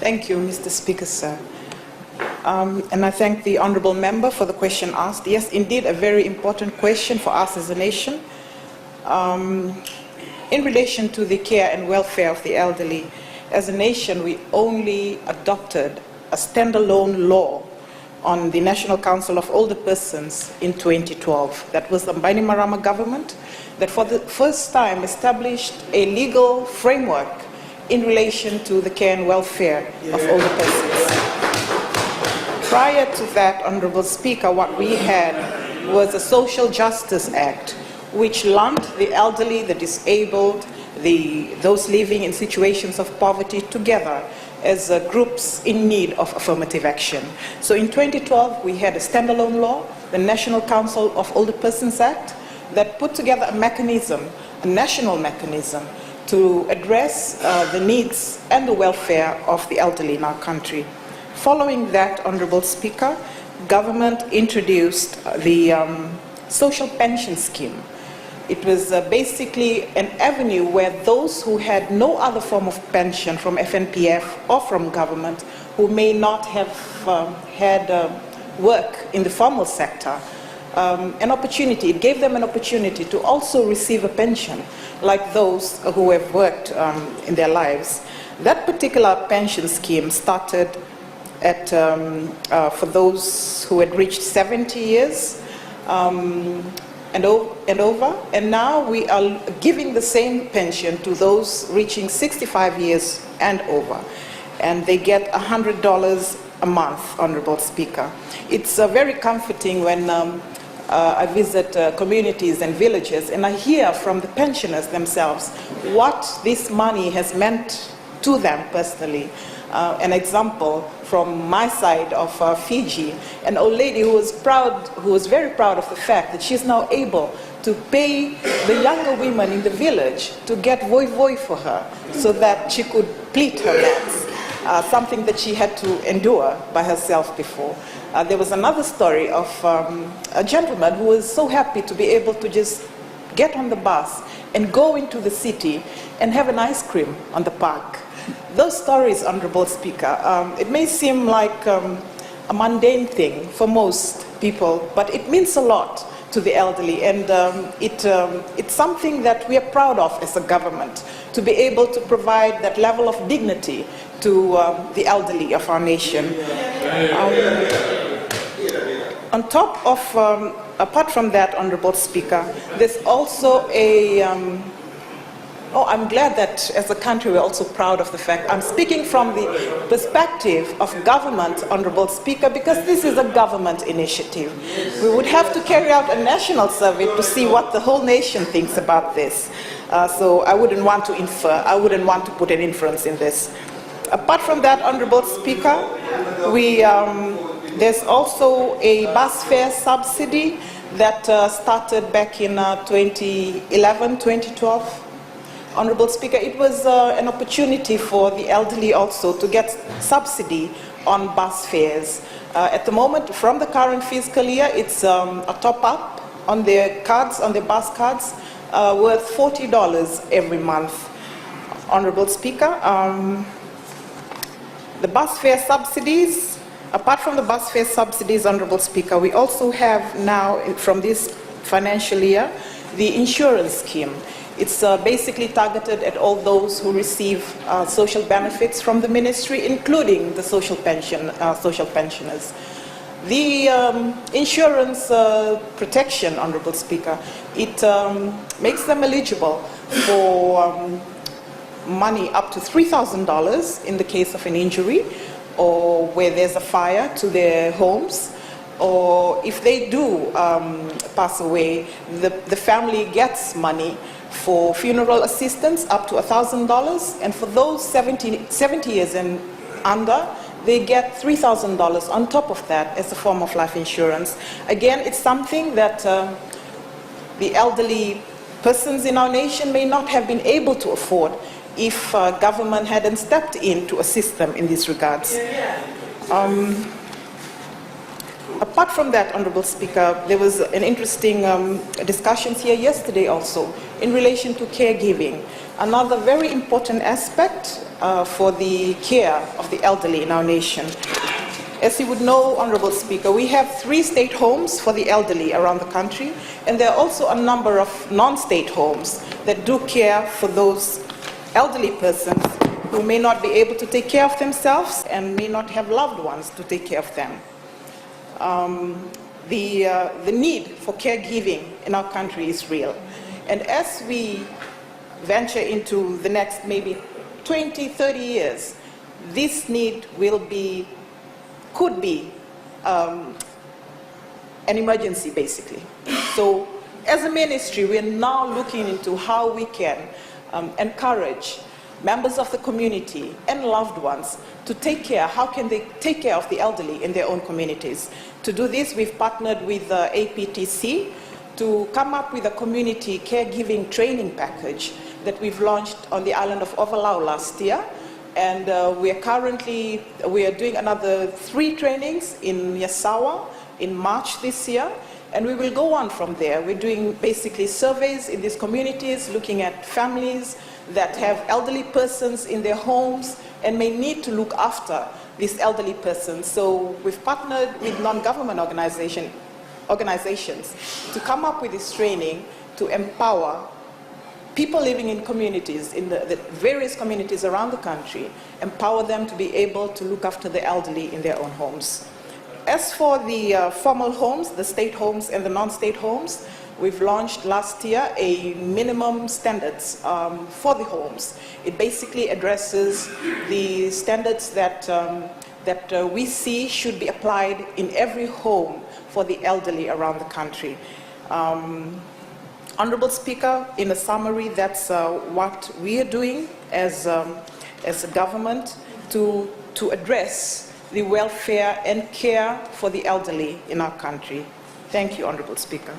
Thank you, Mr. Speaker, sir. And I thank the honourable member for the question asked. Yes, indeed, a very important question for us as a nation. In relation to the care and welfare of the elderly, as a nation, we only adopted a standalone law on the National Council of Older Persons in 2012. That was the Bainimarama government that for the first time established a legal framework in relation to the care and welfare of older persons. Prior to that, Honourable Speaker, what we had was a Social Justice Act, which lumped the elderly, the disabled, those living in situations of poverty together as groups in need of affirmative action. So in 2012, we had a standalone law, the National Council of Older Persons Act, that put together a mechanism, a national mechanism, to address the needs and the welfare of the elderly in our country. Following that, Honourable Speaker, government introduced the social pension scheme. It was basically an avenue where those who had no other form of pension from FNPF or from government, who may not have had work in the formal sector, it gave them an opportunity to also receive a pension like those who have worked in their lives. That particular pension scheme started at, for those who had reached 70 years and over, and now we are giving the same pension to those reaching 65 years and over, and they get $100 a month, Honourable Speaker. It's very comforting when I visit communities and villages and I hear from the pensioners themselves what this money has meant to them personally. An example from my side of Fiji, an old lady who was very proud of the fact that she's now able to pay the younger women in the village to get voi for her so that she could pleat her lands, something that she had to endure by herself before. There was another story of a gentleman who was so happy to be able to just get on the bus and go into the city and have an ice cream on the park. Those stories, Honourable Speaker, it may seem like a mundane thing for most people, but it means a lot to the elderly, and it's something that we are proud of as a government, to be able to provide that level of dignity to the elderly of our nation. On top of, apart from that, Honourable Speaker, there's also a I'm glad that as a country we're also proud of the fact. I'm speaking from the perspective of government, Honourable Speaker, because this is a government initiative. We would have to carry out a national survey to see what the whole nation thinks about this. So I wouldn't want to infer, I wouldn't want to put an inference in this. Apart from that, Honourable Speaker, there's also a bus fare subsidy that started back in 2011, 2012. Honourable Speaker, it was an opportunity for the elderly also to get subsidy on bus fares. At the moment, from the current fiscal year, it's a top-up on their cards, on their bus cards, worth $40 every month. Honourable Speaker, the bus fare subsidies, apart from the bus fare subsidies, Honourable Speaker, we also have now, from this financial year, the insurance scheme. It's basically targeted at all those who receive social benefits from the ministry, including the social pensioners. The insurance protection, Honourable Speaker, it makes them eligible for money up to $3,000 in the case of an injury, or where there's a fire to their homes, or if they do pass away, the family gets money for funeral assistance up to $1,000, and for those 70 years and under, they get $3,000 on top of that as a form of life insurance. Again, it's something that the elderly persons in our nation may not have been able to afford if government hadn't stepped in to assist them in these regards. Apart from that, Honorable Speaker, there was an interesting discussions here yesterday also in relation to caregiving, another very important aspect for the care of the elderly in our nation. As you would know, Honorable Speaker, we have 3 state homes for the elderly around the country, and there are also a number of non-state homes that do care for those elderly persons who may not be able to take care of themselves and may not have loved ones to take care of them. The need for caregiving in our country is real. And as we venture into the next maybe 20, 30 years, this need could be an emergency, basically. So as a ministry, we are now looking into how we can encourage members of the community and loved ones to take care. How can they take care of the elderly in their own communities? To do this, we've partnered with APTC to come up with a community caregiving training package that we've launched on the island of Ovalau last year. And we are doing another 3 trainings in Yasawa in March this year. And we will go on from there. We're doing basically surveys in these communities, looking at families that have elderly persons in their homes and may need to look after these elderly persons. So we've partnered with non-government organizations to come up with this training to empower people living in communities, in the various communities around the country, empower them to be able to look after the elderly in their own homes. As for the formal homes, the state homes and the non-state homes, we've launched last year a minimum standards for the homes. It basically addresses the standards that we see should be applied in every home for the elderly around the country. Honorable Speaker, in a summary, that's what we are doing as a government to address the welfare and care for the elderly in our country. Thank you, Honorable Speaker.